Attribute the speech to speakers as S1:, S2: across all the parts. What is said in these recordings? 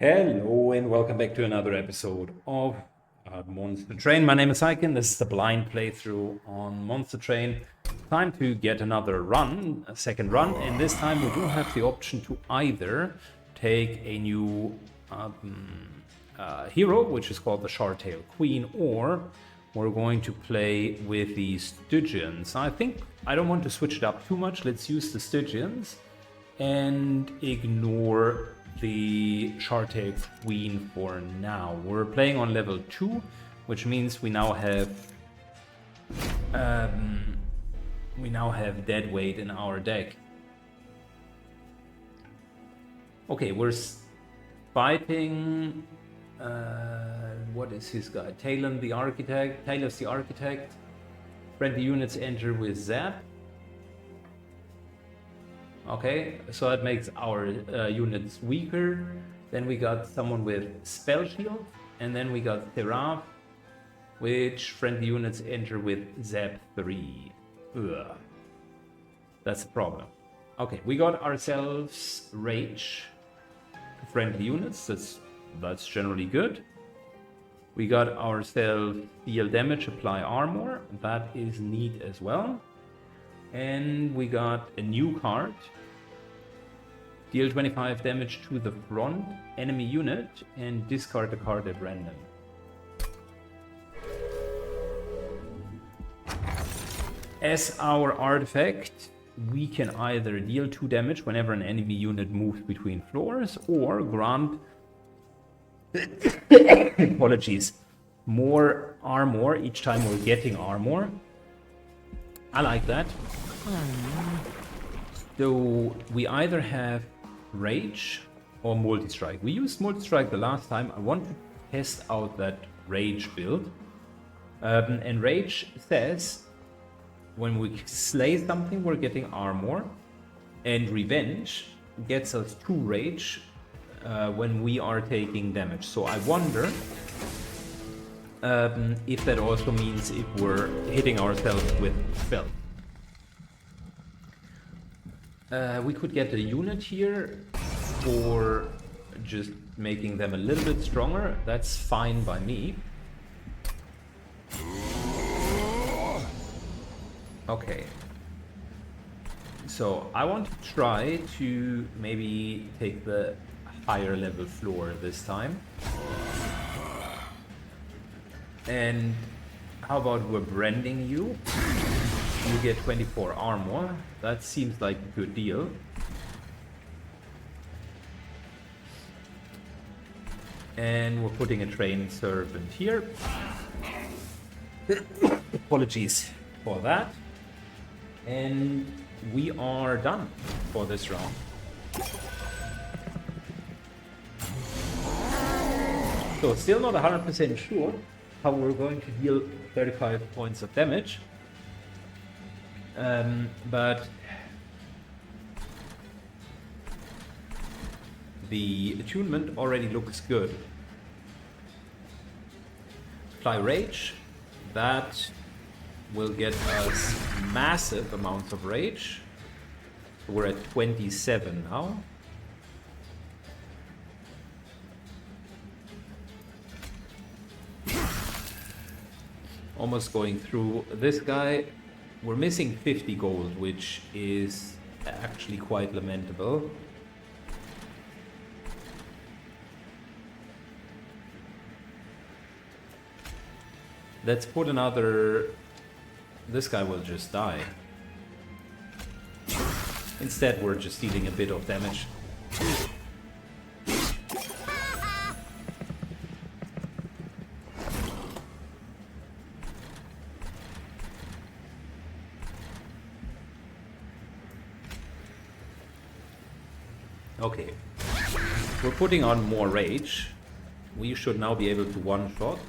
S1: Hello and welcome back to another episode of Monster Train. My name is Iken. This is the blind playthrough on Monster Train. Time to get another run, a second run, and this time we do have the option to either take a new hero, which is called the Shardtail Queen, or we're going to play with the Stygians. I think I don't want to switch it up too much. Let's use the Stygians and ignore the Shardtail Queen for now. We're playing on level 2, which means we now have dead weight in our deck. Okay, we're fighting what is his guy? Talon the Architect. Talos the Architect. Friendly units enter with Zap. Okay, so that makes our units weaker. Then we got someone with Spell Shield, and then we got Seraph, which friendly units enter with Zap 3. Ugh. That's a problem. Okay, we got ourselves Rage friendly units. That's generally good. We got ourselves Deal Damage, Apply Armor. That is neat as well. And we got a new card. Deal 25 damage to the front enemy unit and discard the card at random. As our artifact, we can either deal 2 damage whenever an enemy unit moves between floors, or grant apologies, more armor each time we're getting armor. I like that. So we either have Rage or Multi-Strike. We used Multi-Strike the last time. I want to test out that Rage build. And Rage says when we slay something, we're getting armor. And Revenge gets us 2 Rage when we are taking damage. So I wonder if that also means if we're hitting ourselves with spell. We could get a unit here for just making them a little bit stronger. That's fine by me. Okay. So I want to try to maybe take the higher level floor this time. And how about we're branding you? You get 24 armor. That seems like a good deal. And we're putting a trained servant here. Apologies for that. And we are done for this round. So still not 100% sure how we're going to deal 35 points of damage. But the attunement already looks good. Apply Rage. That will get us massive amounts of Rage. So we're at 27 now. Almost going through this guy. We're missing 50 gold, which is actually quite lamentable. Let's put another... This guy will just die. Instead, we're just dealing a bit of damage. Okay, we're putting on more Rage. We should now be able to one-shot.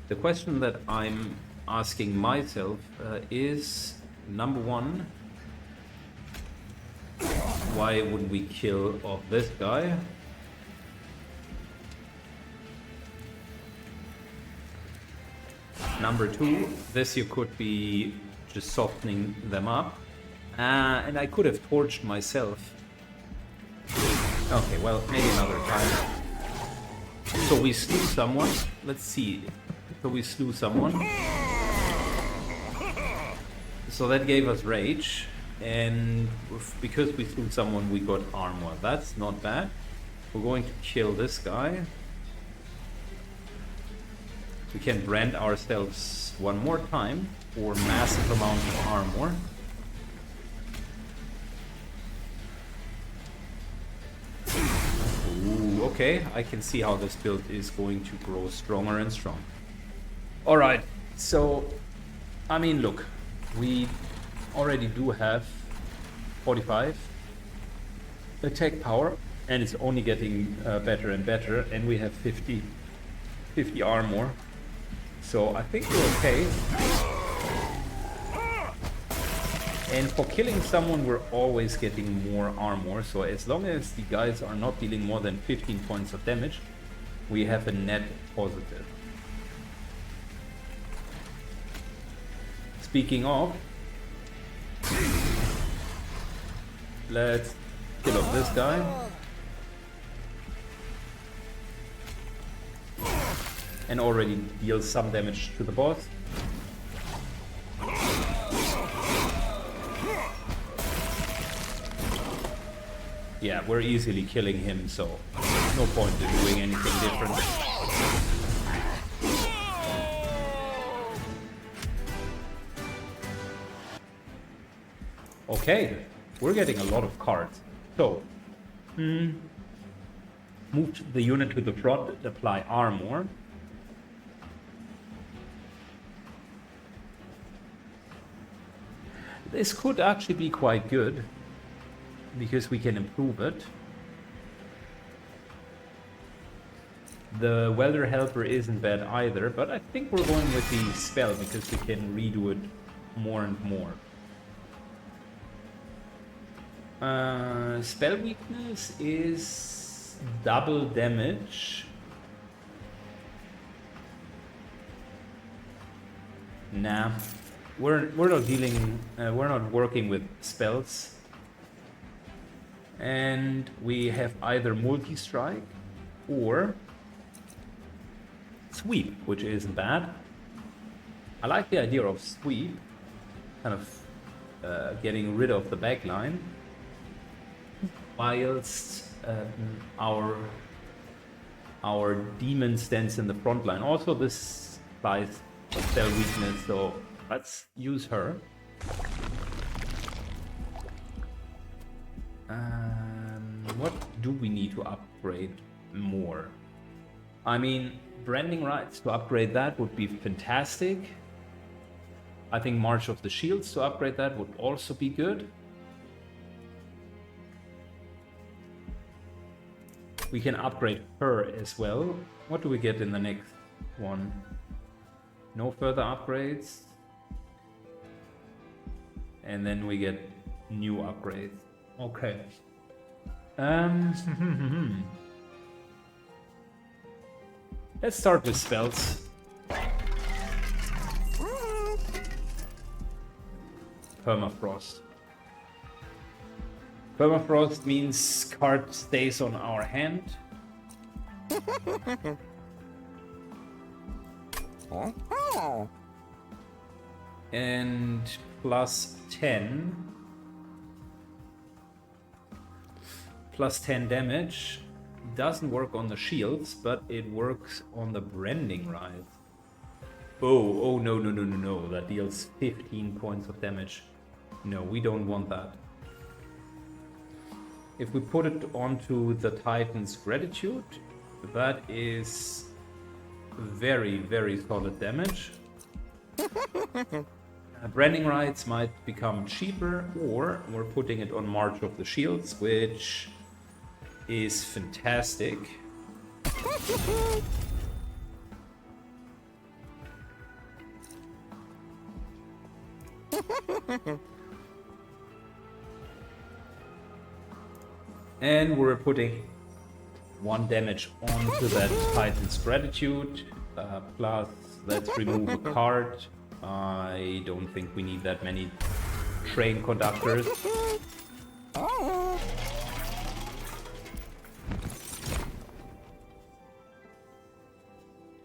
S1: The question that I'm asking myself is, number one, why wouldn't we kill off this guy? Number two, this you could be just softening them up. And I could have torched myself. Okay, well, maybe another time. So we slew someone. Let's see. So we slew someone. So that gave us rage. And because we slew someone, we got armor. That's not bad. We're going to kill this guy. We can brand ourselves one more time for massive amounts of armor. Ooh, okay, I can see how this build is going to grow stronger and stronger. Alright, so, I mean, look, we already do have 45 attack power, and it's only getting better and better, and we have 50 armor. So I think we're okay. And for killing someone, we're always getting more armor. So as long as the guys are not dealing more than 15 points of damage, we have a net positive. Speaking of, let's kill off this guy. And already deals some damage to the boss. Yeah, we're easily killing him, so no point in doing anything different. Okay, we're getting a lot of cards. So, move the unit to the front and apply armor. This could actually be quite good, because we can improve it. The welder helper isn't bad either, but I think we're going with the spell because we can redo it more and more. Spell weakness is double damage. Nah, we're not dealing. We're not working with spells. And we have either multi-strike or sweep, which isn't bad. I like the idea of sweep, kind of getting rid of the backline, whilst our demon stands in the front line. Also, this applies spell weakness, so let's use her. What do we need to upgrade more? I mean, branding rights to upgrade that would be fantastic. I think March of the Shields to upgrade that would also be good. We can upgrade her as well. What do we get in the next one? No further upgrades. And then we get new upgrades. Okay. Let's start with spells. Permafrost. Permafrost means card stays on our hand. And plus 10 damage. Doesn't work on the shields, but it works on the branding right. Oh no, that deals 15 points of damage. No, we don't want that. If we put it onto the Titan's Gratitude, that is very, very solid damage. Branding rights might become cheaper, or we're putting it on March of the Shields, which is fantastic. And we're putting 1 damage onto that Titan's Gratitude. Plus, let's remove a card. I don't think we need that many train conductors.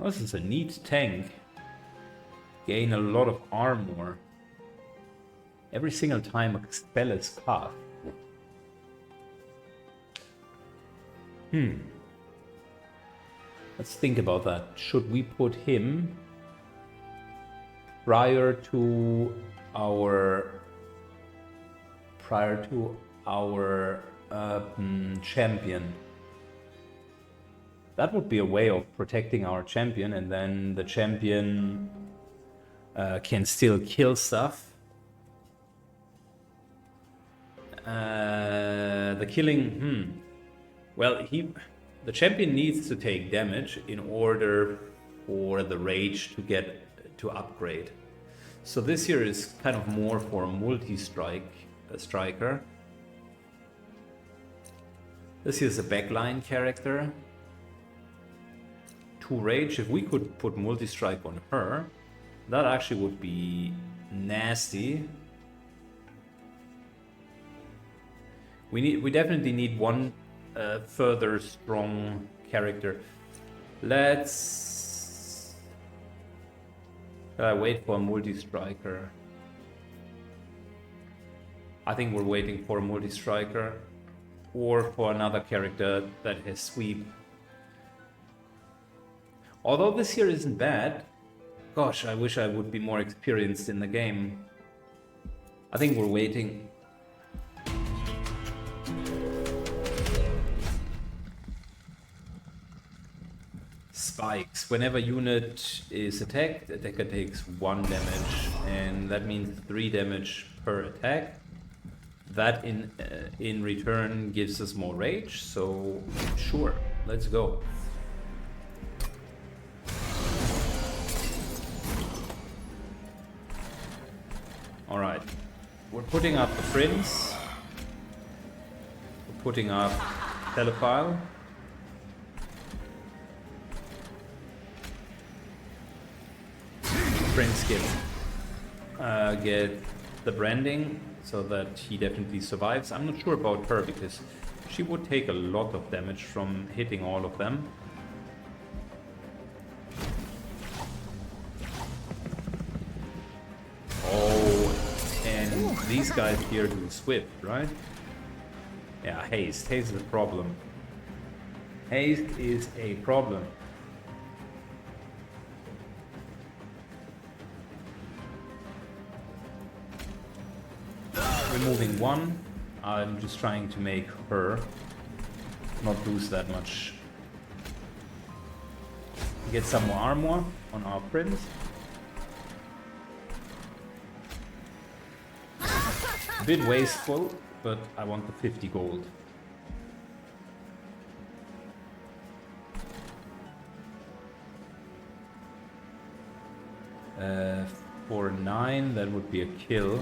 S1: Oh, this is a neat tank. Gain a lot of armor every single time a spell is cast. Let's think about that. Should we put him prior to our champion? That would be a way of protecting our champion, and then the champion can still kill stuff. The killing, well, the champion needs to take damage in order for the rage to upgrade. So this here is kind of more for a striker. This here is a backline character. 2 rage. If we could put multi-strike on her, that actually would be nasty. We definitely need one further strong character. Let's wait for a multi-striker. I think we're waiting for a multi-striker or for another character that has sweep. Although this here isn't bad. Gosh, I wish I would be more experienced in the game. I think we're waiting. Spikes. Whenever unit is attacked, attacker takes 1 damage, and that means 3 damage per attack. That in return gives us more rage, so sure, let's go. Alright, we're putting up the Prince. We're putting up Telephile. Prince get the branding so that he definitely survives. I'm not sure about her because she would take a lot of damage from hitting all of them. These guys here do swift, right? Yeah, haste. Haste is a problem. Haste is a problem. Removing 1. I'm just trying to make her not lose that much. Get some more armor on our Prince. A bit wasteful, but I want the 50 gold. For 9, that would be a kill.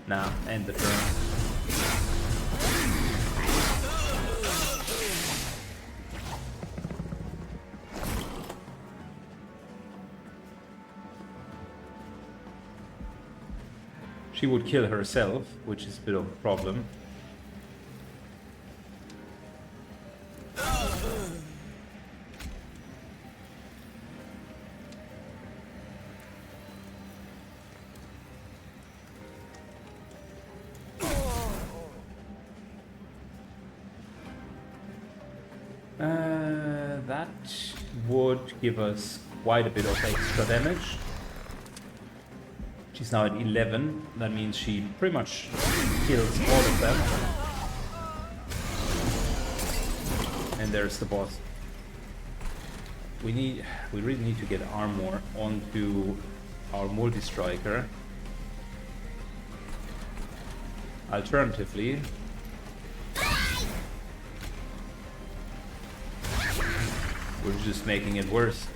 S1: Nah, end the turn. She would kill herself, which is a bit of a problem. That would give us quite a bit of extra damage. She's now at 11. That means she pretty much kills all of them. And there's the boss. We really need to get armor onto our multi-striker. Alternatively, we're just making it worse.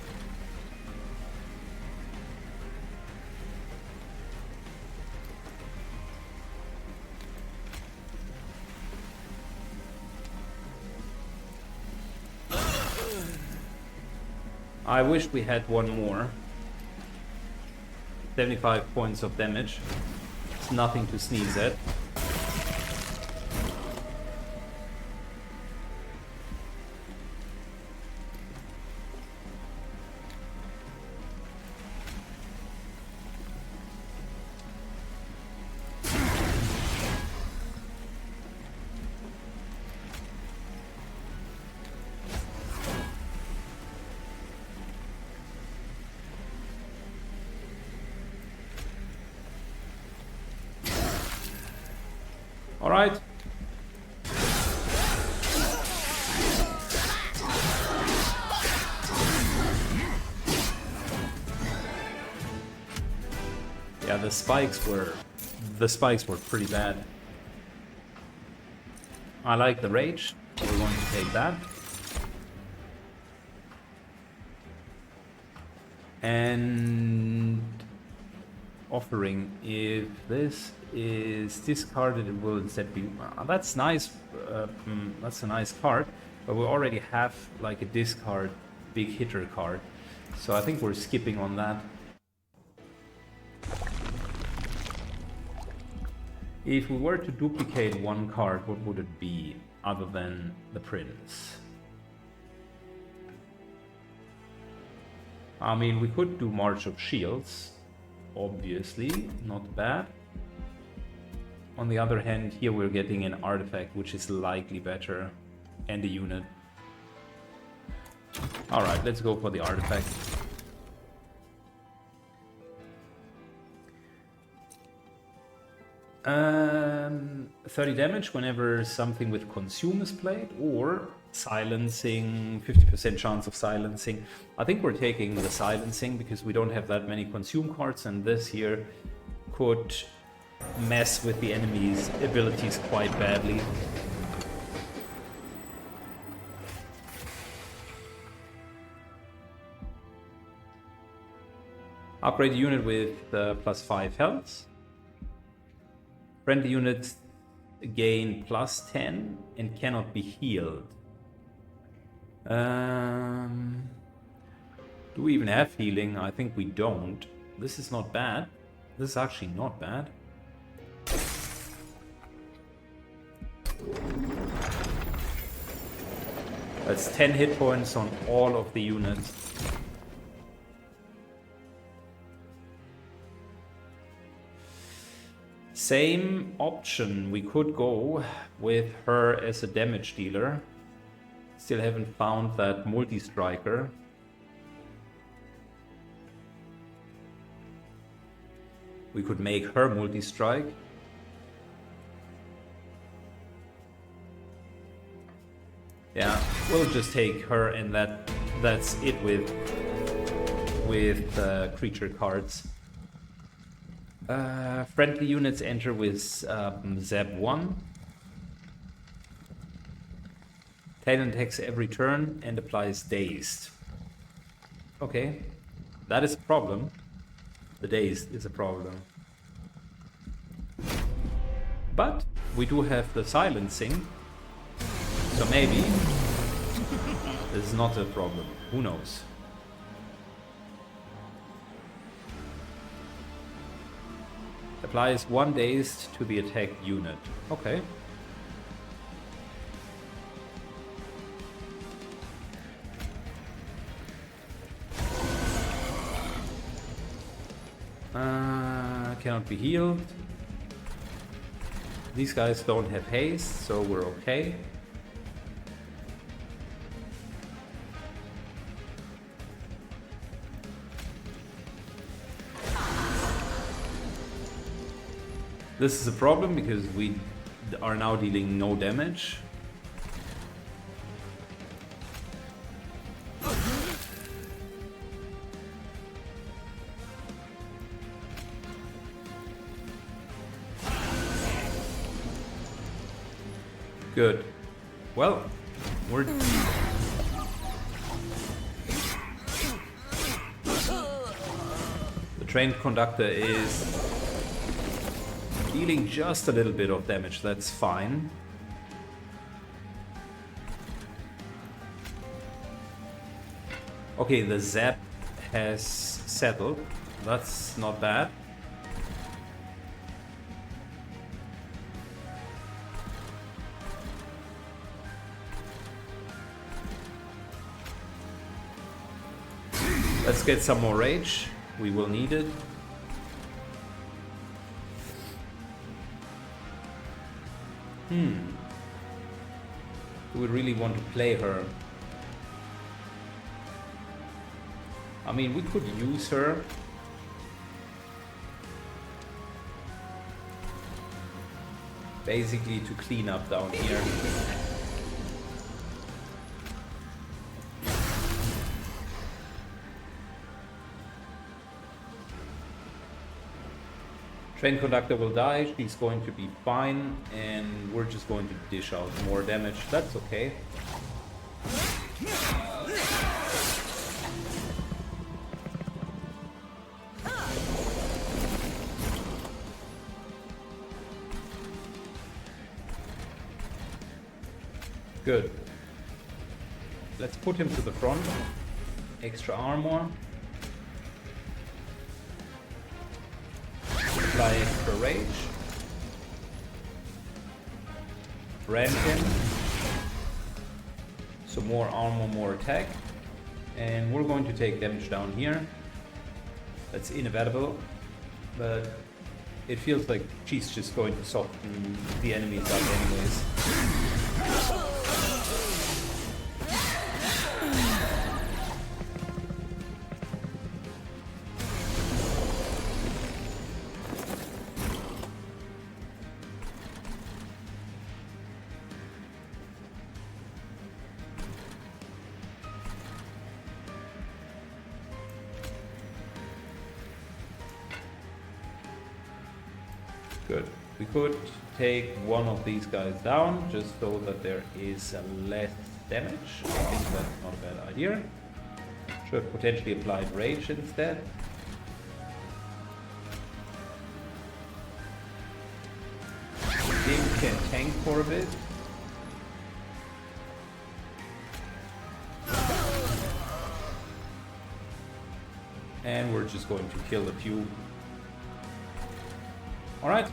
S1: I wish we had one more. 75 points of damage. It's nothing to sneeze at. Alright. Yeah, the spikes were pretty bad. I like the rage. We're going to take that. And offering, if this is discarded, it will instead be... that's nice. That's a nice card, but we already have like a discard big hitter card. So I think we're skipping on that. If we were to duplicate one card, what would it be other than the Prince? I mean, we could do March of Shields, obviously, not bad. On the other hand, here we're getting an artifact, which is likely better, and a unit. Alright, let's go for the artifact. Um, 30 damage whenever something with consume is played, or silencing, 50% chance of silencing. I think we're taking the silencing because we don't have that many consume cards, and this here could mess with the enemy's abilities quite badly. Upgrade the unit with +5 health. Friendly units gain +10 and cannot be healed. Do we even have healing? I think we don't. This is not bad. This is actually not bad. That's 10 hit points on all of the units. Same option, we could go with her as a damage dealer. Still haven't found that multi-striker. We could make her multi-strike. Yeah, we'll just take her, and that's it with creature cards. Friendly units enter with Zap 1. Talent attacks every turn and applies Dazed. Okay, that is a problem. The Dazed is a problem. But we do have the silencing, so maybe this is not a problem. Who knows? Applies 1 dazed to the attacked unit. Okay. Cannot be healed. These guys don't have haste, so we're okay. This is a problem because we are now dealing no damage. Good. Well, we're... The trained conductor is dealing just a little bit of damage, that's fine. Okay, the zap has settled. That's not bad. Let's get some more rage. We will need it. Do we really want to play her? I mean, we could use her. basically to clean up down here. Train conductor will die, she's going to be fine, and we're just going to dish out more damage. That's okay. Good. Let's put him to the front. Extra armor. Apply extra rage. Brand him. So more armor, more attack. And we're going to take damage down here. That's inevitable. But it feels like she's just going to soften the enemies up anyways. Good. We could take one of these guys down just so that there is less damage. I think that's not a bad idea. Should potentially apply rage instead. Dim can tank for a bit. And we're just going to kill a few. All right.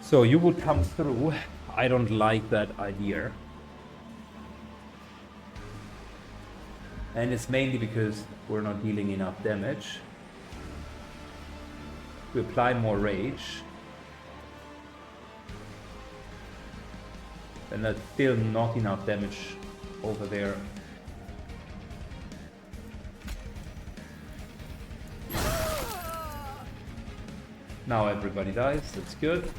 S1: So you would come through. I don't like that idea. And it's mainly because we're not dealing enough damage. We apply more rage. And that's still not enough damage over there. Now everybody dies, that's good.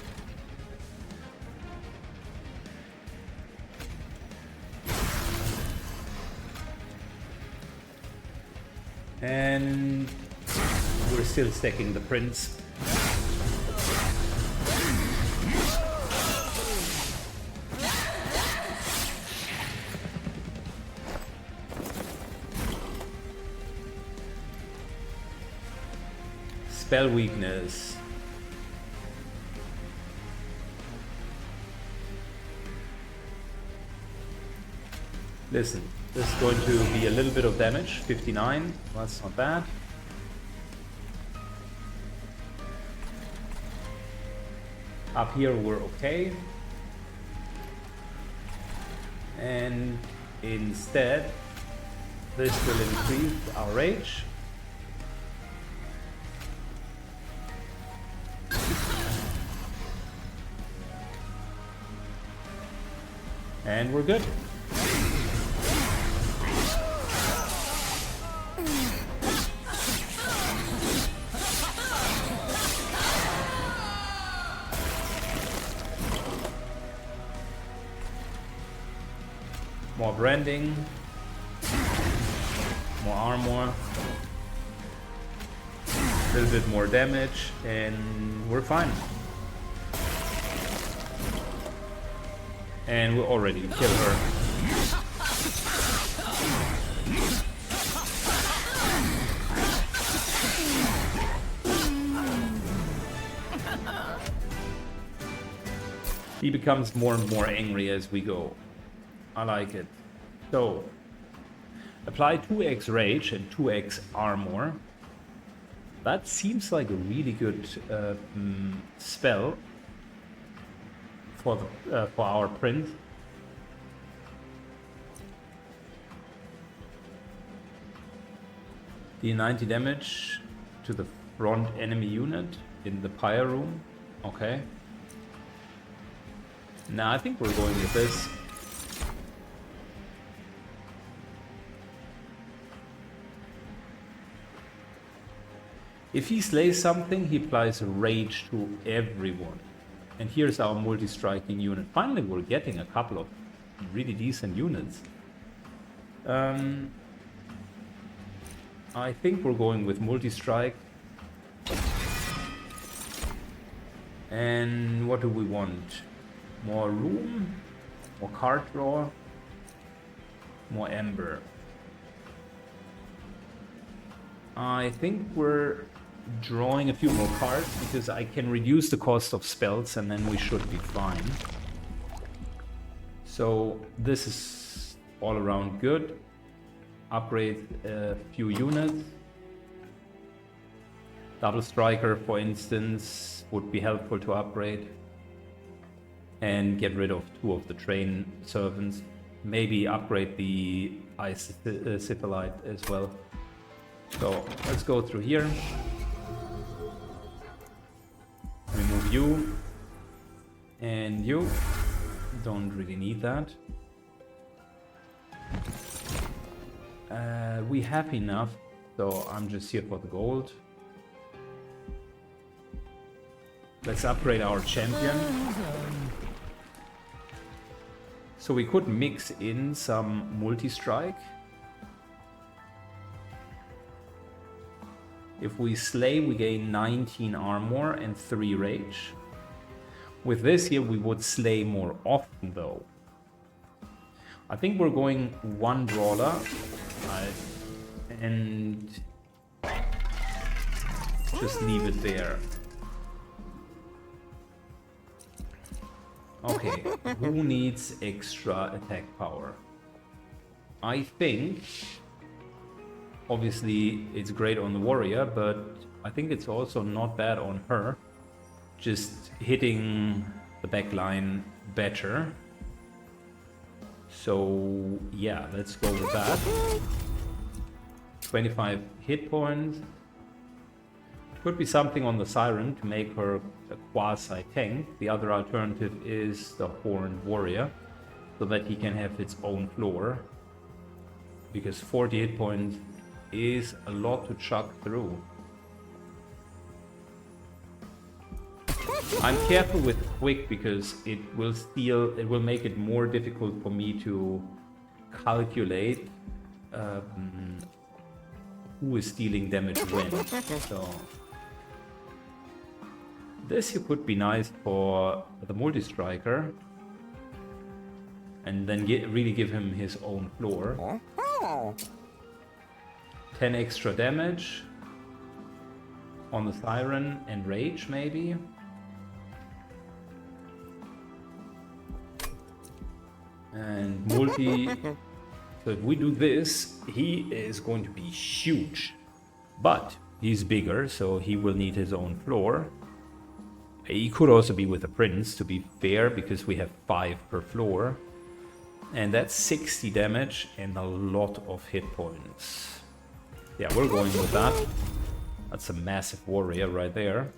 S1: And we're still stacking the prince. Spell weakness. Listen. This is going to be a little bit of damage, 59, that's not bad. Up here we're okay. And instead, this will increase our rage. And we're good. More branding, more armor, a little bit more damage, and we're fine. And we already killed her. He becomes more and more angry as we go. I like it. So, apply 2x rage and 2x armor. That seems like a really good spell for our prince. The 90 damage. to the front enemy unit in the pyre room. Okay. Nah, I think we're going with this. If he slays something, he applies rage to everyone. And here's our multi-striking unit. Finally, we're getting a couple of really decent units. I think we're going with multi-strike. And what do we want? More room? More card draw? More ember? I think we're drawing a few more cards because I can reduce the cost of spells and then we should be fine. So this is all around good. Upgrade a few units. Double striker, for instance, would be helpful to upgrade. And get rid of 2 of the train servants. Maybe upgrade the ice syphilite as well. So let's go through here. Remove you. And you. Don't really need that. We have enough, so I'm just here for the gold. Let's upgrade our champion. So we could mix in some multi-strike. If we slay, we gain 19 armor and 3 rage. With this here, we would slay more often though. I think we're going 1 brawler. And just leave it there. Okay, who needs extra attack power? I think, obviously it's great on the warrior, but I think it's also not bad on her. Just hitting the back line better. So yeah, let's go with that. 25 hit points. Could be something on the Siren to make her a quasi-tank. The other alternative is the Horned Warrior, so that he can have its own floor. Because 40 hit points is a lot to chuck through. I'm careful with quick because it will make it more difficult for me to calculate who is dealing damage when. So this here could be nice for the multi-striker. And then really give him his own floor. 10 extra damage on the Siren and Rage maybe. And multi. So if we do this, he is going to be huge. But he's bigger, so he will need his own floor. He could also be with a prince, to be fair, because we have 5 per floor. And that's 60 damage and a lot of hit points. Yeah, we're going with that. That's a massive warrior right there.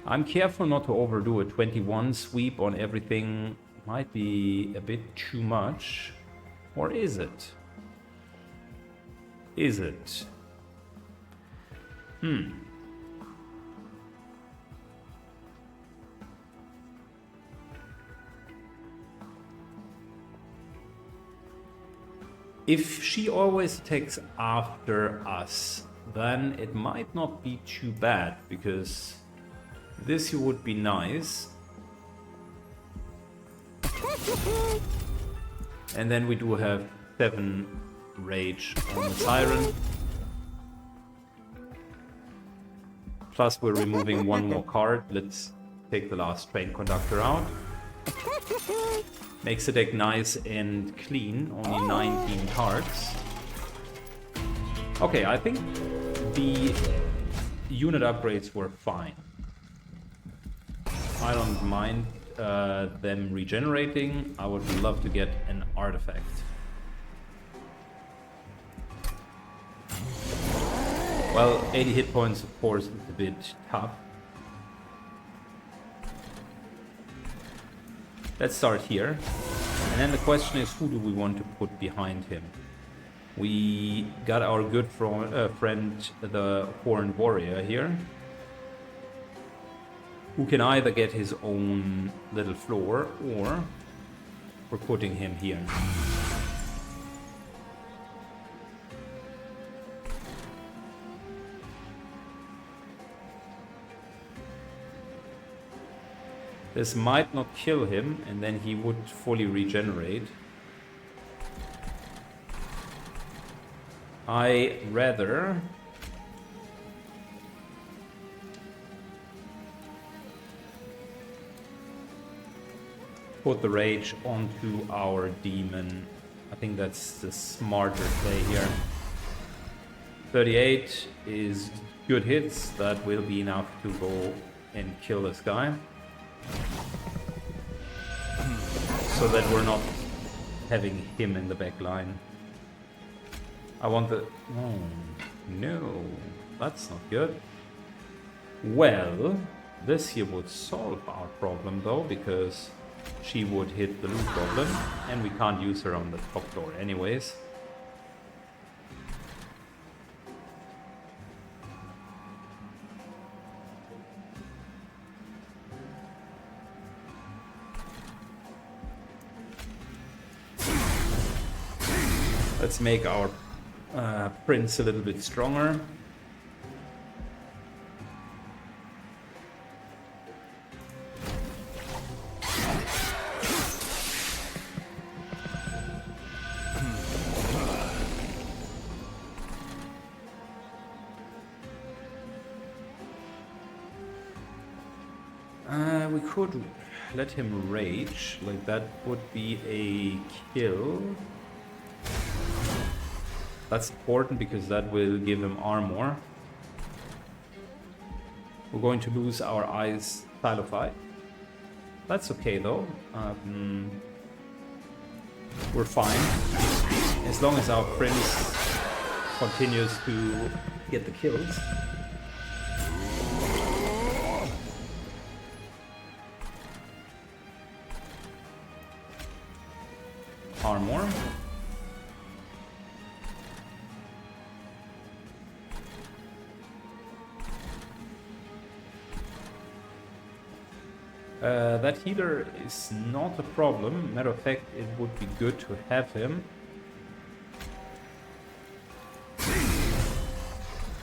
S1: I'm careful not to overdo a 21 sweep on everything. Might be a bit too much. Or is it? Is it? If she always attacks after us, then it might not be too bad, because this would be nice. And then we do have 7 rage on the Siren. Plus we're removing 1 more card. Let's take the last train conductor out. Makes the deck nice and clean, only 19 cards. Okay, I think the unit upgrades were fine. I don't mind them regenerating. I would love to get an artifact. Well, 80 hit points, of course, is a bit tough. Let's start here. And then the question is, who do we want to put behind him? We got our good friend, the Horned Warrior here, who can either get his own little floor, or we're putting him here. This might not kill him, and then he would fully regenerate. I rather put the rage onto our demon. I think that's the smarter play here. 38 is good hits. That will be enough to go and kill this guy. So that we're not having him in the back line. I want the... Oh, no. That's not good. Well, this here would solve our problem though, because she would hit the loot goblin, and we can't use her on the top floor anyways. Let's make our prince a little bit stronger. We could let him rage, like that would be a kill. That's important because that will give him armor. We're going to lose our eyes stylify. That's okay though. We're fine. As long as our prince continues to get the kills. Armor. That healer is not a problem. Matter of fact, it would be good to have him.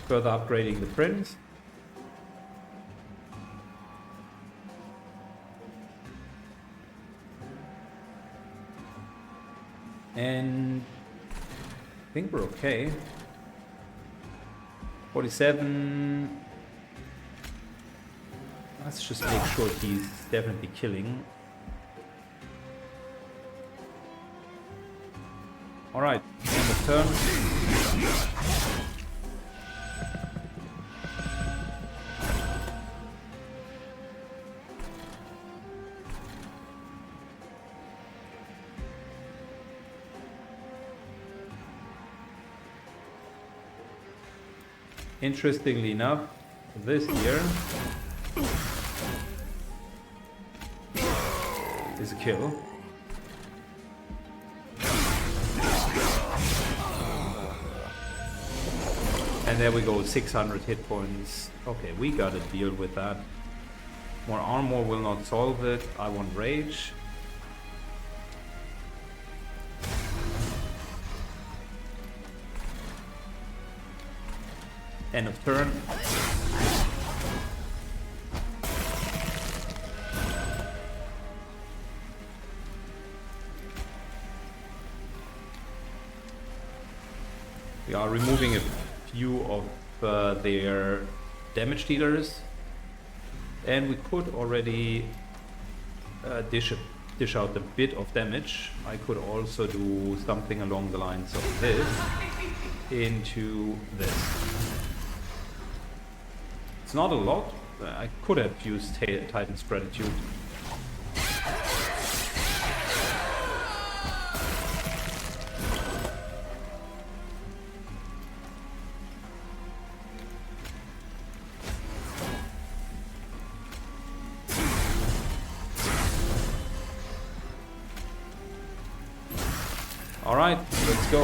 S1: Further upgrading the prince. And I think we're okay. 47. Let's just make sure he's definitely killing. Alright, end of turn. Interestingly enough, this here is a kill. And there we go, 600 hit points. Okay, we gotta deal with that. More armor will not solve it. I want rage. End of turn. We are removing a few of their damage dealers, and we could already dish out a bit of damage. I could also do something along the lines of this into this. It's not a lot. I could have used Titan's Gratitude. Alright, let's go.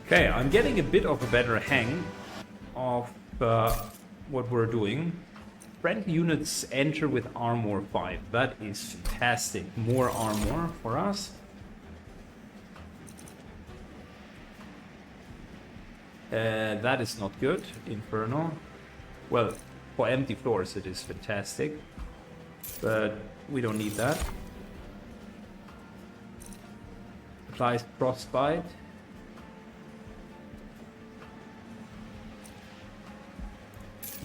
S1: Okay, I'm getting a bit of a better hang of what we're doing. Friendly units enter with armor 5. That is fantastic. More armor for us. That is not good. Inferno. Well, for empty floors it is fantastic. But we don't need that. Applies frostbite.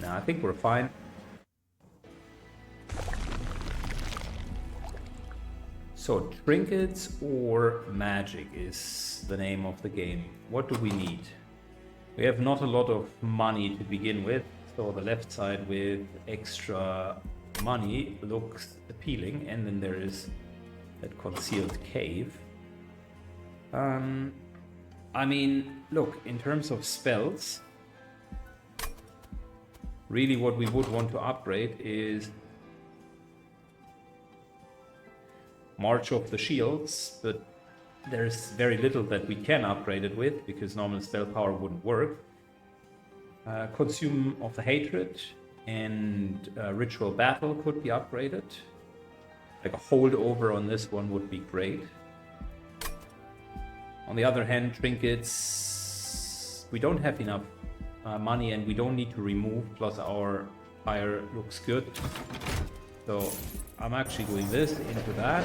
S1: No, I think we're fine. So, trinkets or magic is the name of the game. What do we need? We have not a lot of money to begin with, so the left side with extra money looks appealing, and then there is that concealed cave. I mean, look, in terms of spells, really what we would want to upgrade is March of the Shields, but there's very little that we can upgrade it with because normal spell power wouldn't work. Consume of the Hatred and Ritual Battle could be upgraded. Like a holdover on this one would be great. On the other hand, trinkets, we don't have enough money and we don't need to remove, plus our fire looks good. So I'm actually doing this into that.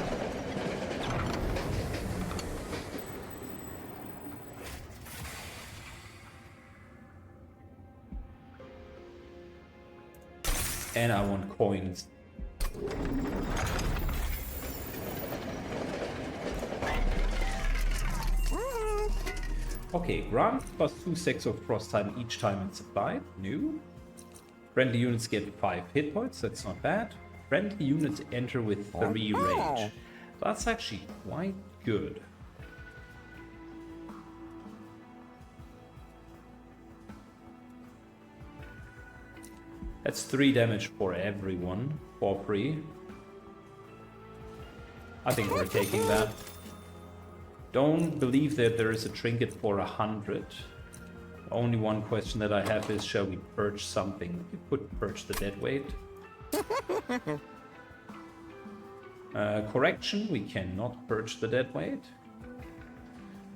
S1: And I want coins. Okay, grant plus 2 stacks of frost time each time it's applied. New. Friendly units get 5 hit points, that's not bad. Friendly units enter with 3 rage. That's actually quite good. That's 3 damage for everyone, for free. I think we're taking that. Don't believe that there is a trinket for 100. Only one question that I have is, shall we purge something? We could purge the dead weight. Correction, we cannot purge the dead weight.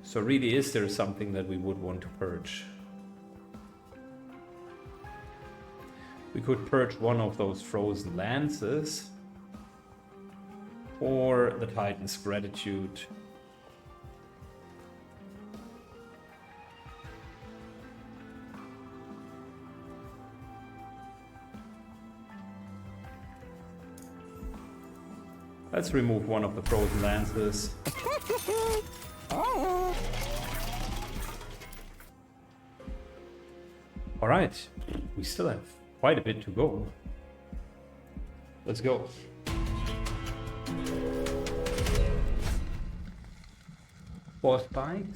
S1: So really, is there something that we would want to purge? We could purge one of those frozen lances. Or the Titan's Gratitude. Let's remove one of the frozen lances. Alright, we still have quite a bit to go. Let's go. Boss fight,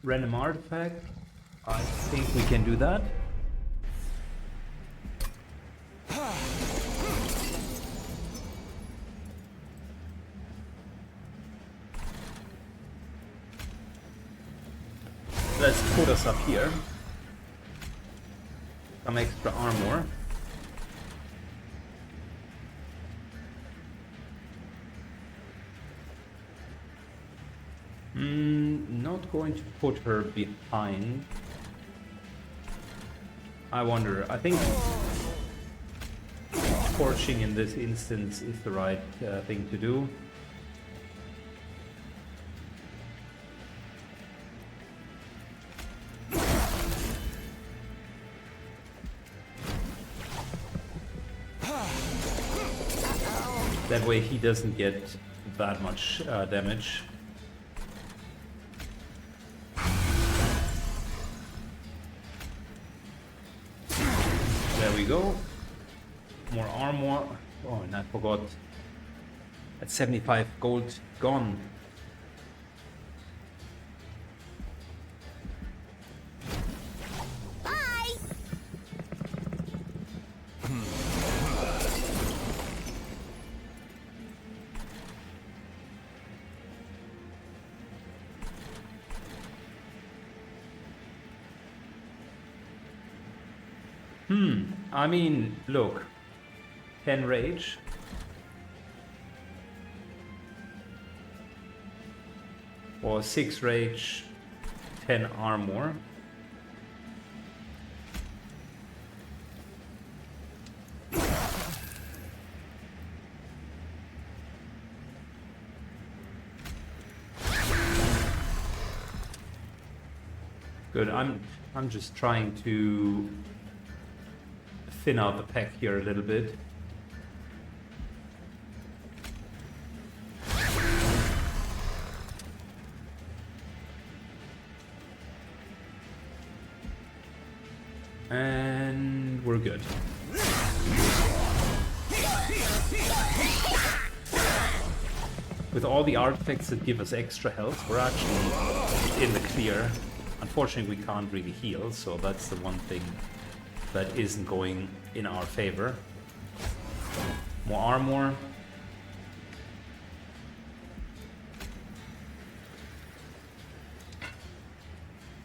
S1: random artifact. I think we can do that. Let's put us up here. Some extra armor. Not going to put her behind. I wonder, I think torching in this instance is the right thing to do. That way he doesn't get that much damage. There we go. More armor. Oh, and I forgot. That's 75 gold gone. I mean, look. 10 rage. Or 6 rage, 10 armor. Good. I'm just trying to thin out the pack here a little bit. And we're good. With all the artifacts that give us extra health, we're actually in the clear. Unfortunately, we can't really heal, so that's the one thing that isn't going in our favor. More armor.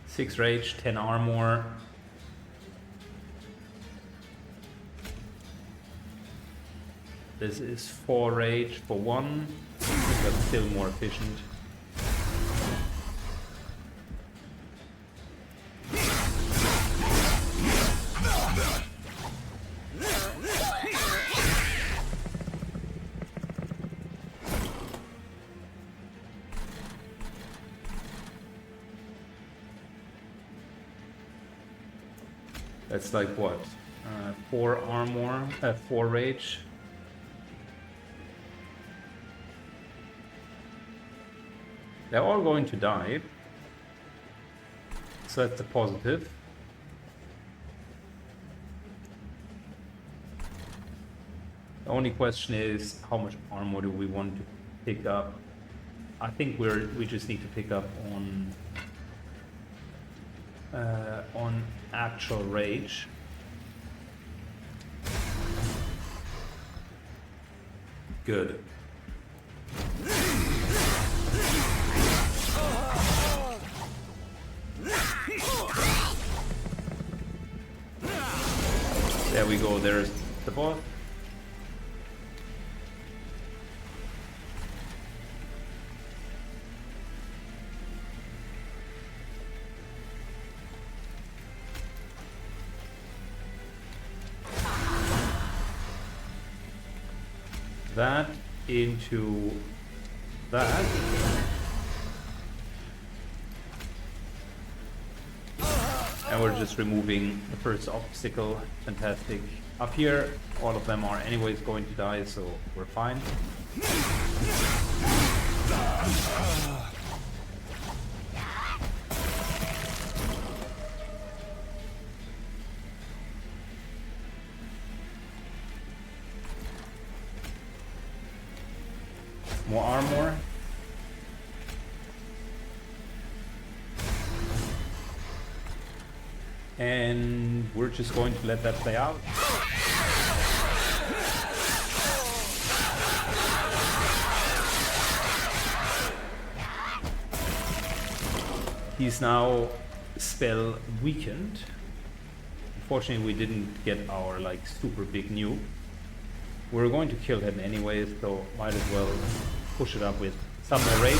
S1: Six rage, 10 armor. This is 4 rage for 1, but still more efficient. That's like what? 4 armor, 4 rage. They're all going to die. So that's a positive. The only question is how much armor do we want to pick up? I think we just need to pick up on actual rage. Good. There we go, there's the boss. That into that. And we're just removing the first obstacle. Fantastic. Up here, all of them are anyways going to die, so we're fine. More armor. And we're just going to let that play out. He's now spell weakened. Unfortunately, we didn't get our like super big nuke. We're going to kill him anyways, so might as well push it up with some more rage.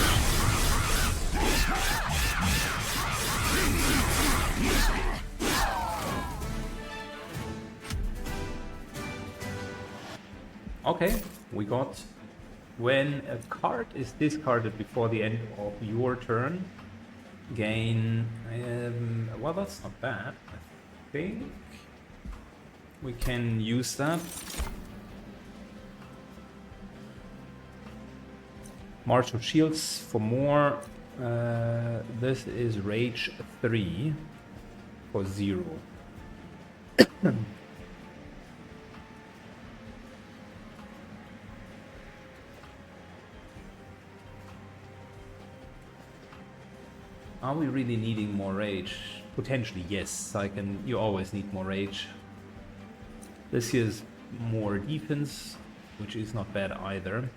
S1: Okay, we got when a card is discarded before the end of your turn, gain well, that's not bad. I think we can use that. Martial Shields for more. This is Rage 3 for 0. Are we really needing more rage? Potentially, yes. You always need more rage. This here's more defense, which is not bad either.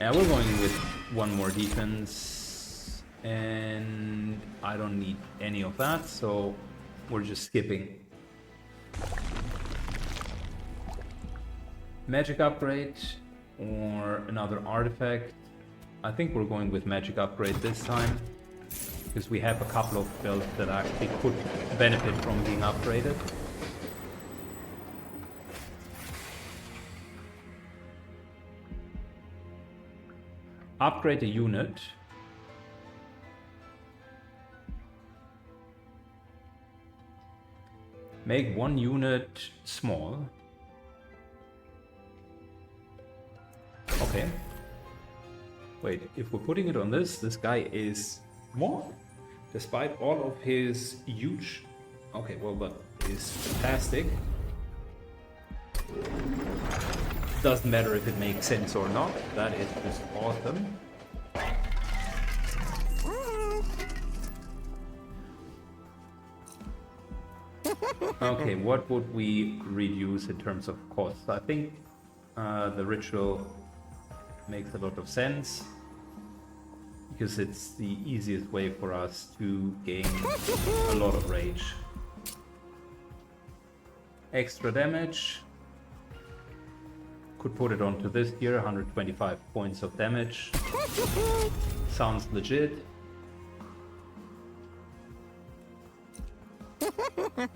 S1: Yeah, we're going with one more defense. And I don't need any of that, so we're just skipping. Magic upgrade or another artifact. I think we're going with magic upgrade this time, because we have a couple of spells that actually could benefit from being upgraded. Upgrade a unit. Make one unit small. Okay. Wait, if we're putting it on this guy is more? Despite all of his huge... Okay, well, that is fantastic. Doesn't matter if it makes sense or not. That is just awesome. Okay, what would we reduce in terms of costs? I think the ritual makes a lot of sense, because it's the easiest way for us to gain a lot of rage. Extra damage. Could put it onto this here, 125 points of damage. Sounds legit.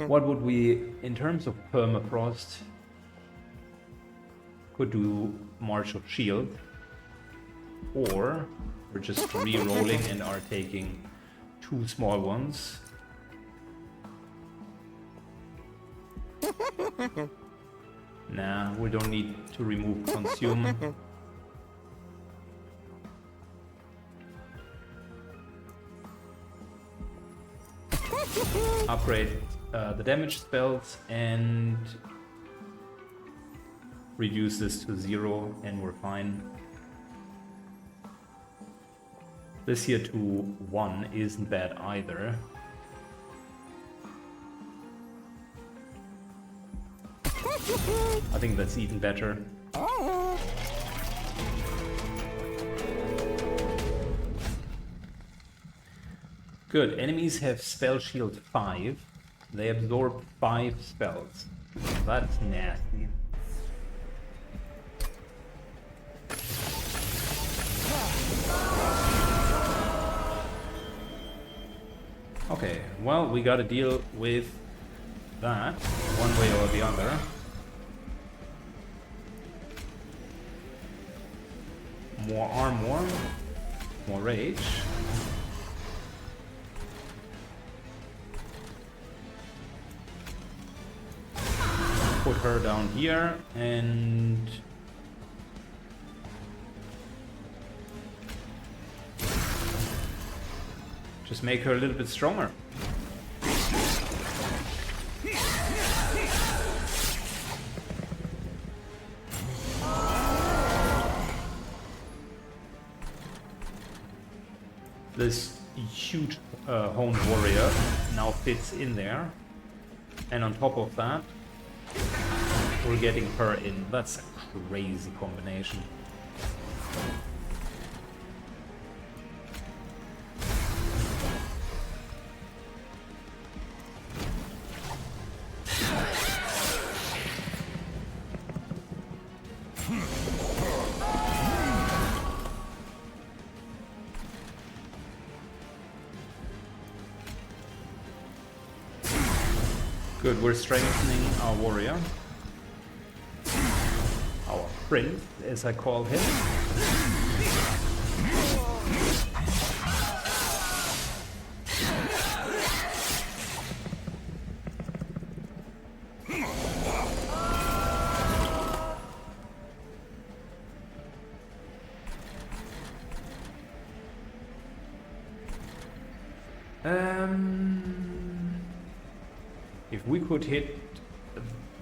S1: What would we, in terms of permafrost, could do Martial Shield, or we're just re-rolling and are taking 2 small ones. Nah, we don't need to remove Consume. Upgrade the damage spells and reduce this to 0 and we're fine. This here to 1 isn't bad either. I think that's even better. Good. Enemies have spell shield 5. They absorb 5 spells. That's nasty. Okay, well, we gotta deal with that one way or the other. More armor, more rage. Put her down here and just make her a little bit stronger. This huge honed warrior now fits in there, and on top of that we're getting her in. That's a crazy combination. Good, we're strengthening our warrior. Our prince, as I call him. If we could hit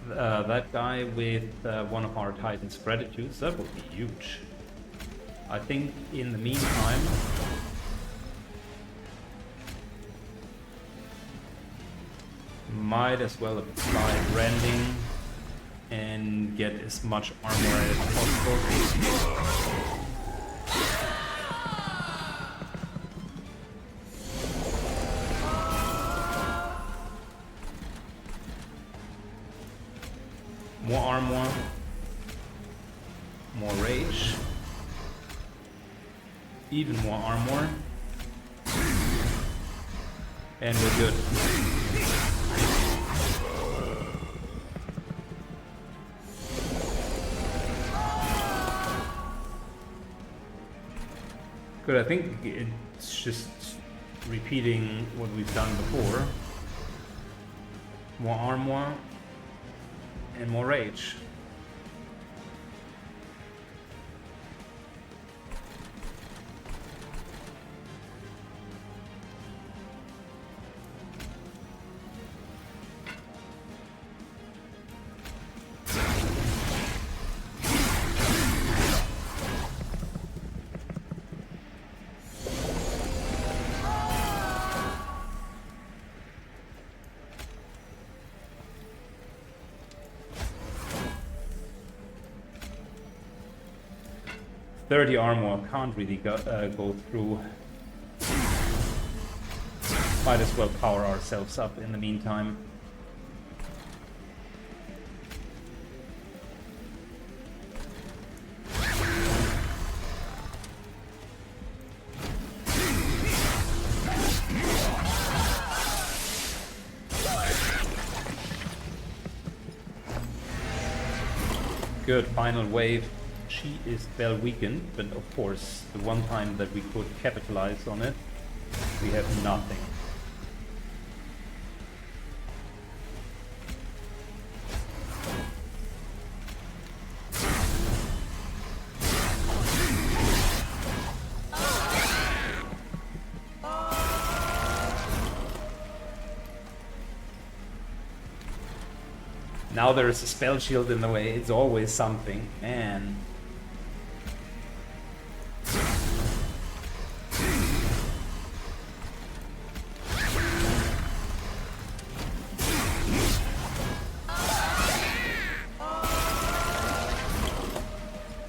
S1: that guy with one of our Titan's Gratitudes, that would be huge. I think in the meantime, might as well apply branding and get as much armor as possible. More armor. More rage. Even more armor. And we're good. Good, I think it's just repeating what we've done before. More armor and more rage. .30 armor can't really go through. Might as well power ourselves up in the meantime. Good, final wave. She is well weakened, but of course, the one time that we could capitalize on it, we have nothing. Now there is a spell shield in the way, it's always something, and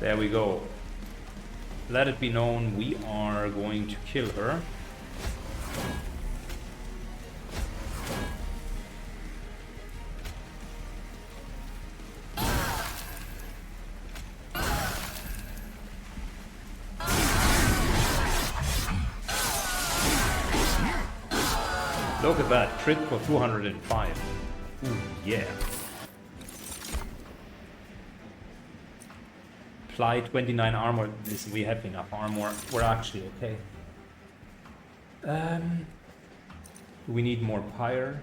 S1: there we go. Let it be known we are going to kill her. Look at that, crit for 205. Ooh, yeah. Apply 29 armor. Listen, we have enough armor. We're actually okay. We need more pyre.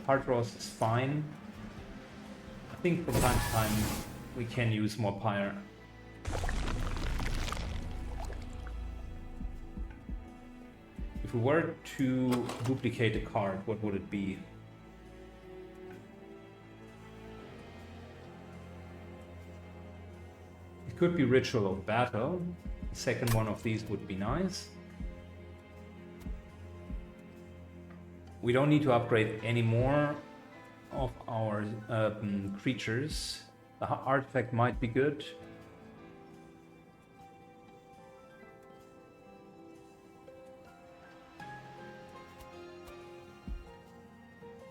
S1: Hard Ross is fine. I think from time to time we can use more pyre. If we were to duplicate a card, what would it be? It could be Ritual of Battle. The second one of these would be nice. We don't need to upgrade any more of our creatures. The artifact might be good.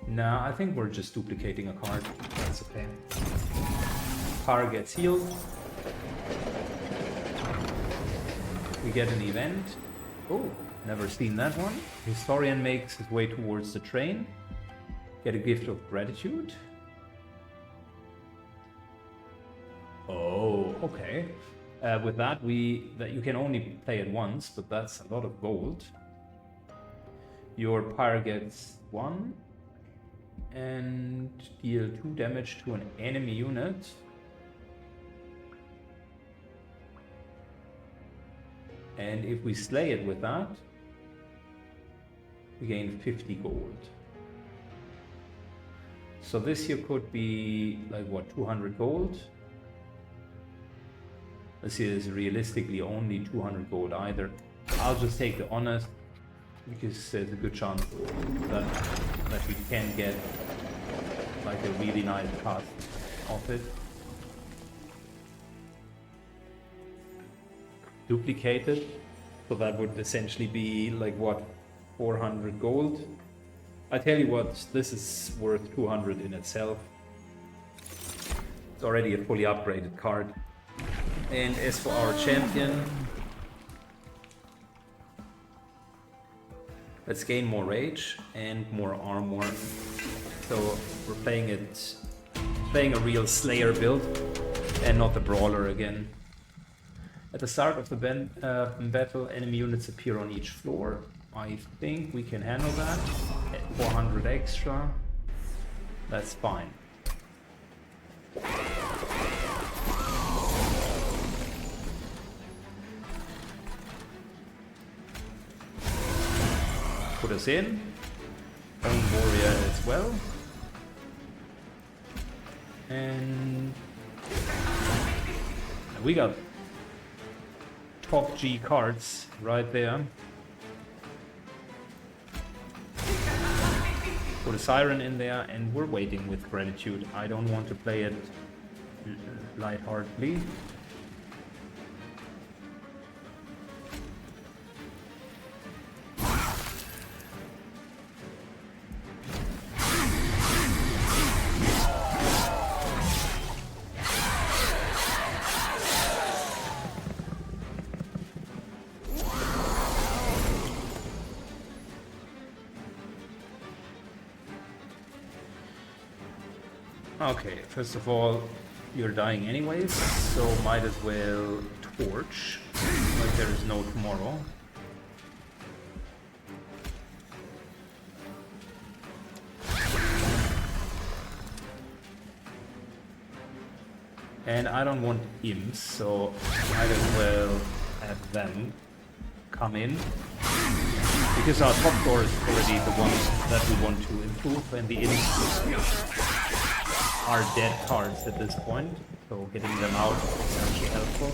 S1: Nah, I think we're just duplicating a card. That's okay. Power gets healed. We get an event. Oh, never seen that one. Historian makes his way towards the train. Get a gift of gratitude. Oh, okay. With that, you can only play it once, but that's a lot of gold. Your pyre gets 1 and deal 2 damage to an enemy unit. And if we slay it with that, we gain 50 gold. So this here could be like what, 200 gold? This is realistically only 200 gold either. I'll just take the honest because there's a good chance that we can get like a really nice cast of it. Duplicated, so that would essentially be like what, 400 gold. I tell you what, this is worth 200 in itself. It's already a fully upgraded card. And as for our champion, let's gain more rage and more armor. So we're playing a real Slayer build and not the Brawler again. At the start of the battle, enemy units appear on each floor. I think we can handle that. At 400 extra. That's fine. Put us in. Own warrior as well. And we got top G cards right there. Put a Siren in there, and we're waiting with Gratitude. I don't want to play it lightheartedly. Okay, first of all, you're dying anyways, so might as well torch, like there is no tomorrow. And I don't want imps, so might as well have them come in. Because our top floor is already the one that we want to improve, and the imps are dead cards at this point, so getting them out is actually helpful.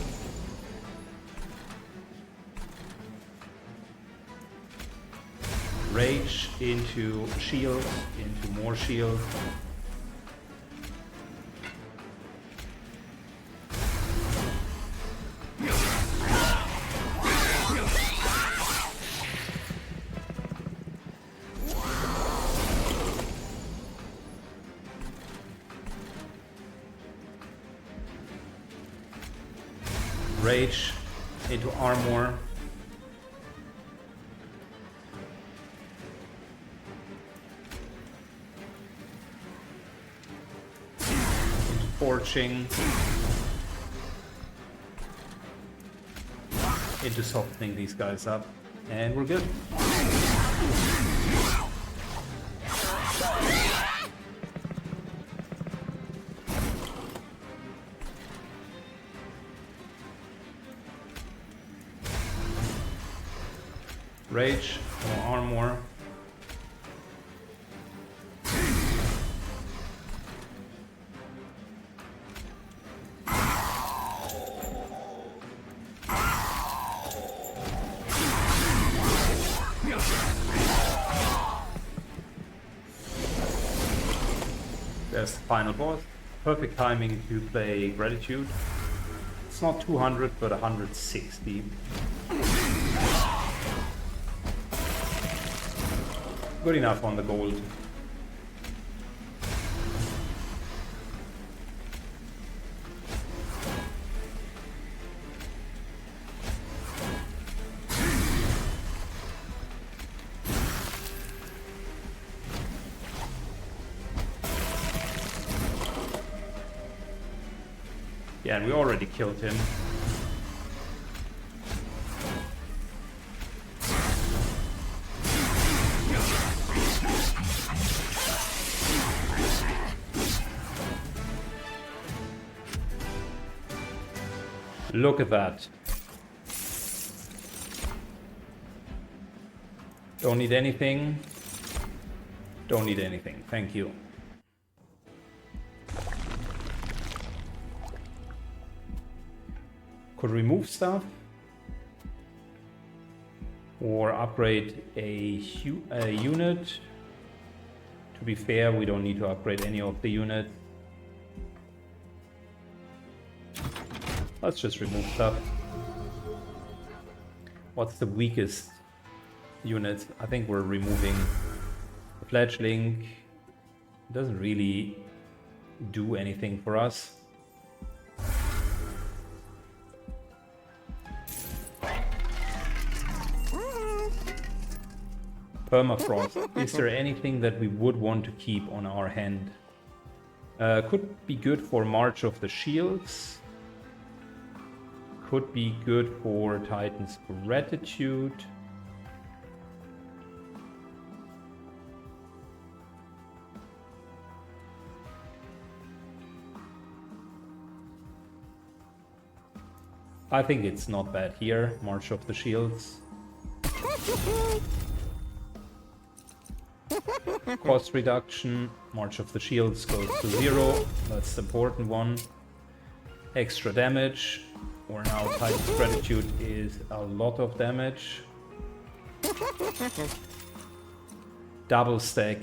S1: Rage into shield, into more shield. Rage into armor. Torching. Into softening these guys up. And we're good. Rage, more armor. There's the final boss. Perfect timing to play Gratitude. It's not 200, but 160. Good enough on the gold. Yeah, and we already killed him. Look at that. Don't need anything. Don't need anything. Thank you. Could remove stuff. Or upgrade a unit. To be fair, we don't need to upgrade any of the units. Let's just remove stuff. What's the weakest unit? I think we're removing the fledgling. It doesn't really do anything for us. Permafrost. Is there anything that we would want to keep on our hand? Could be good for March of the Shields. Could be good for Titan's Gratitude. I think it's not bad here, March of the Shields. Cost reduction, March of the Shields goes to 0, that's the important one. Extra damage, or now Titan's Gratitude is a lot of damage. Double stack,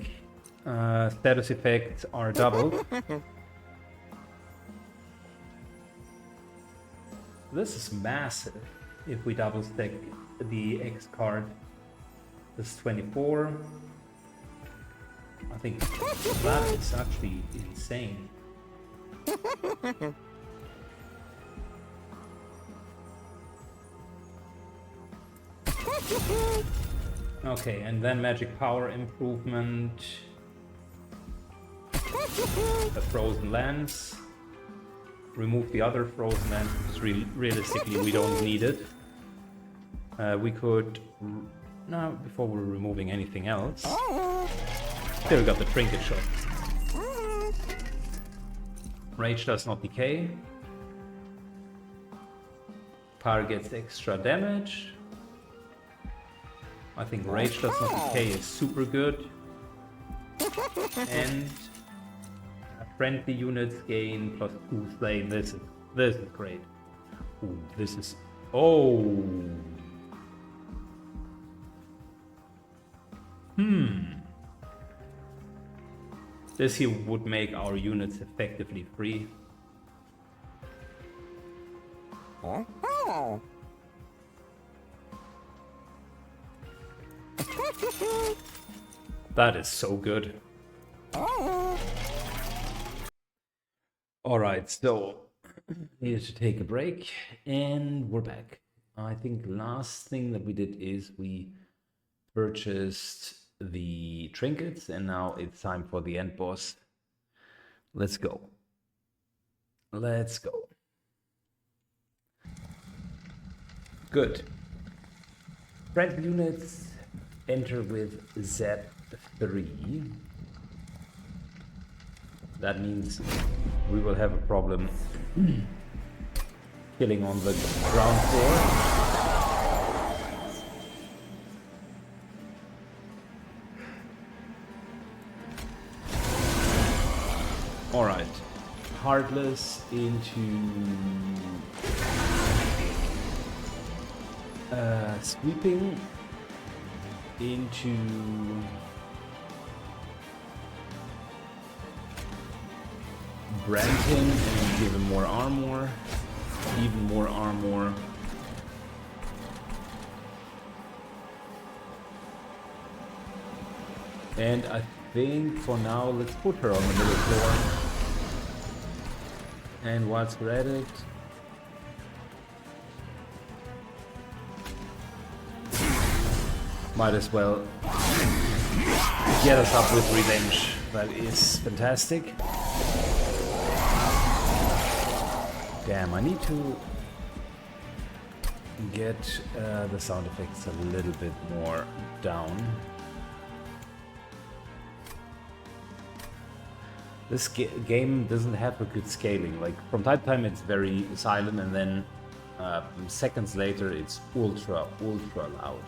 S1: status effects are doubled. This is massive if we double stack the X card. This is 24. I think that is actually insane. Okay, and then magic power improvement. The frozen lands. Remove the other frozen lands because realistically we don't need it. We could... No, before we're removing anything else. Still got the trinket shot. Rage does not decay. Power gets extra damage. I think Rage does not decay is super good. And friendly units gain +2 slay. This is great. Ooh, this is... Oh! This here would make our units effectively free. That is so good. Alright, so needed to take a break and we're back. I think last thing that we did is we purchased the trinkets and now it's time for the end boss. Let's go. Let's go. Good. Friend units enter with Z3. That means we will have a problem killing on the ground floor. Alright, Heartless into sweeping into brand him and give him more armor, even more armor. And I think for now let's put her on the middle floor. And whilst we're at it, might as well get us up with revenge. That is fantastic. Damn, I need to get the sound effects a little bit more down. This game doesn't have a good scaling. Like from time to time it's very silent and then seconds later it's ultra loud.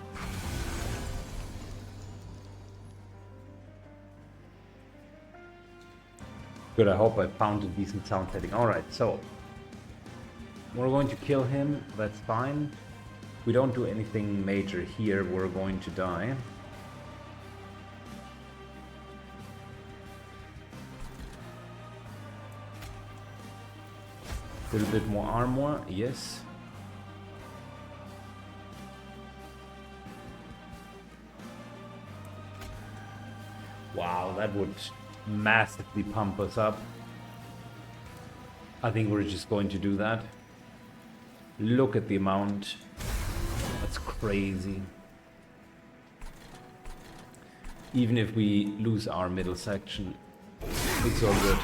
S1: Good, I hope I found a decent sound setting. Alright, so we're going to kill him, that's fine. We don't do anything major here, we're going to die. A little bit more armor, yes. Wow, that would massively pump us up. I think we're just going to do that. Look at the amount. That's crazy. Even if we lose our middle section, it's all good.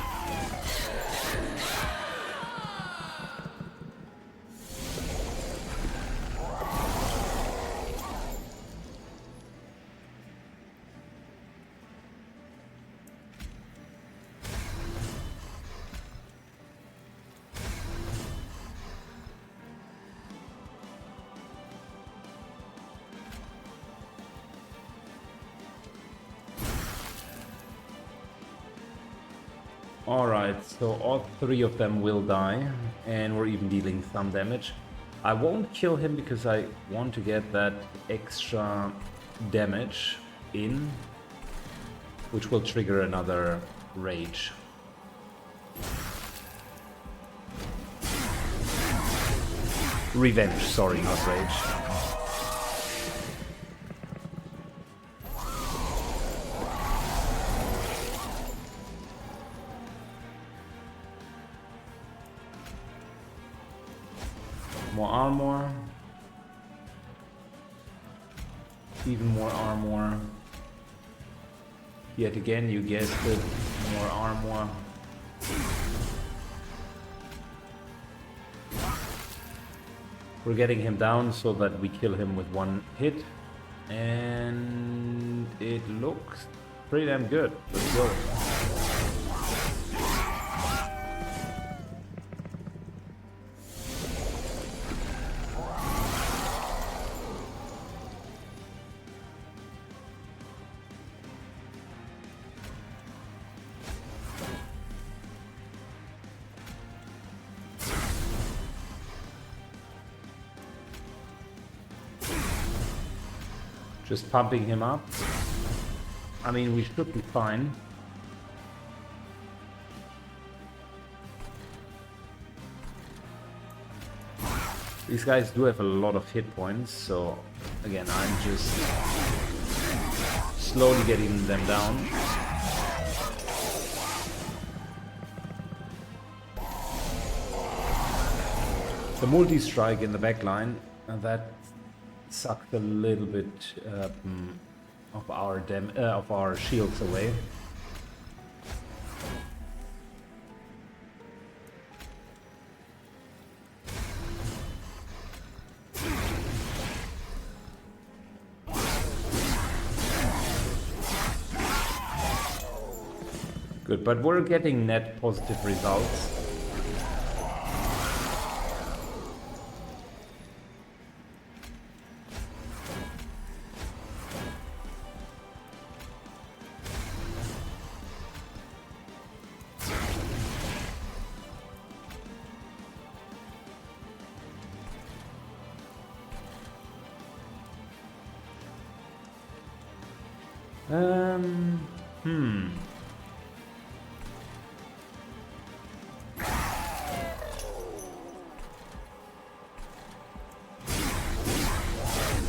S1: Alright, so all three of them will die, and we're even dealing some damage. I won't kill him because I want to get that extra damage in, which will trigger another rage. Revenge, sorry, not rage. More armor. Even more armor. Yet again, you guessed it, more armor. We're getting him down so that we kill him with one hit. And it looks pretty damn good. Let's go. Just pumping him up. I mean, we should be fine. These guys do have a lot of hit points, so again, I'm just slowly getting them down. The multi-strike in the back line, that sucked a little bit of our shields away. Good, but we're getting net positive results.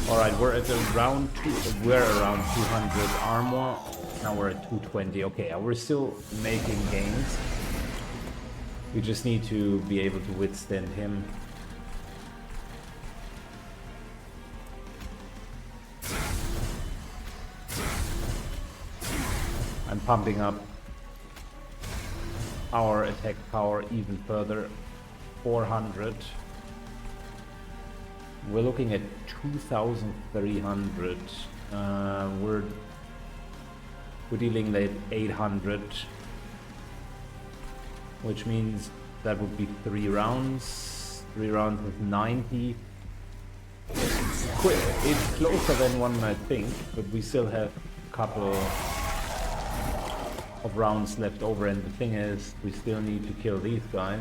S1: Alright, we're around 200 armor. Now we're at 220. Okay, we're still making gains. We just need to be able to withstand him. I'm pumping up our attack power even further. 400. We're looking at 2,300. We're dealing at 800, which means that would be 3 rounds. 3 rounds with 90. It's quick. It's closer than one might think, but we still have a couple of rounds left over, and the thing is, we still need to kill these guys.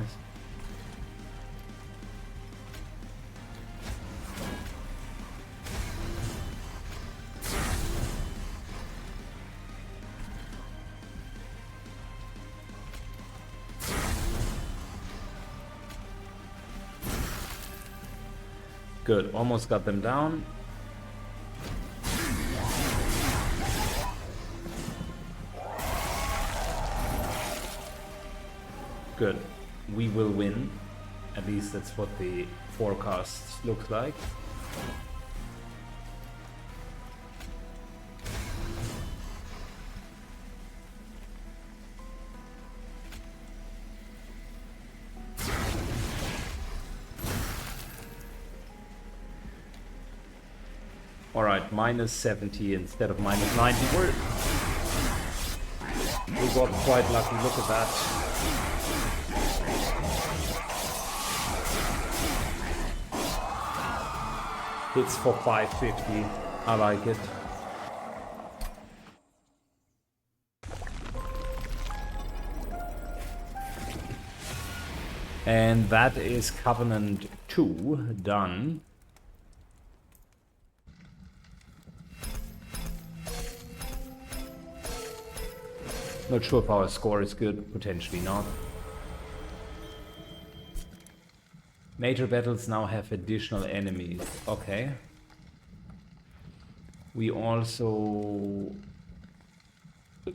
S1: Good, almost got them down. Good, we will win. At least that's what the forecast looks like. Alright, minus 70 instead of minus 90. We got quite lucky, look at that. Hits for 550, I like it. And that is Covenant 2 done. Not sure if our score is good, potentially not. Major battles now have additional enemies. Okay. We also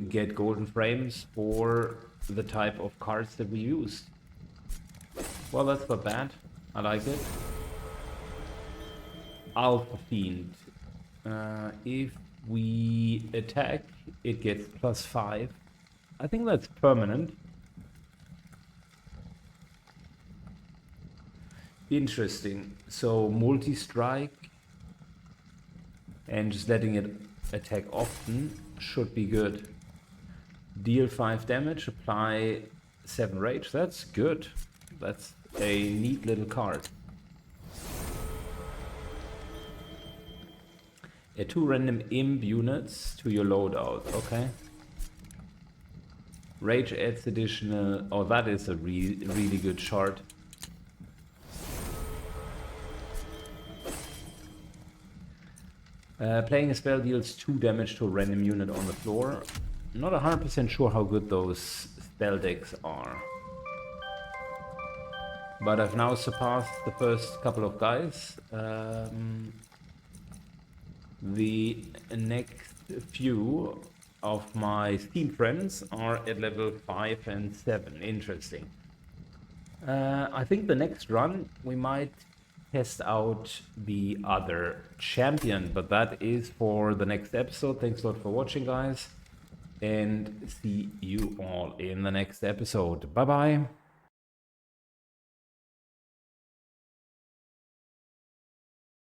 S1: get golden frames for the type of cards that we used. Well, that's not bad. I like it. Alpha Fiend. If we attack, it gets +5. I think that's permanent. Interesting. So multi-strike and just letting it attack often should be good. Deal 5 damage, apply 7 rage. That's good. That's a neat little card. Add 2 random imp units to your loadout. Okay. Rage adds additional... Oh, that is a really good shard. Playing a spell deals 2 damage to a random unit on the floor. Not 100% sure how good those spell decks are. But I've now surpassed the first couple of guys. The next few of my Steam friends are at level 5 and 7. Interesting. I think the next run we might test out the other champion, but that is for the next episode. Thanks a lot for watching, guys, and see you all in the next episode. Bye bye.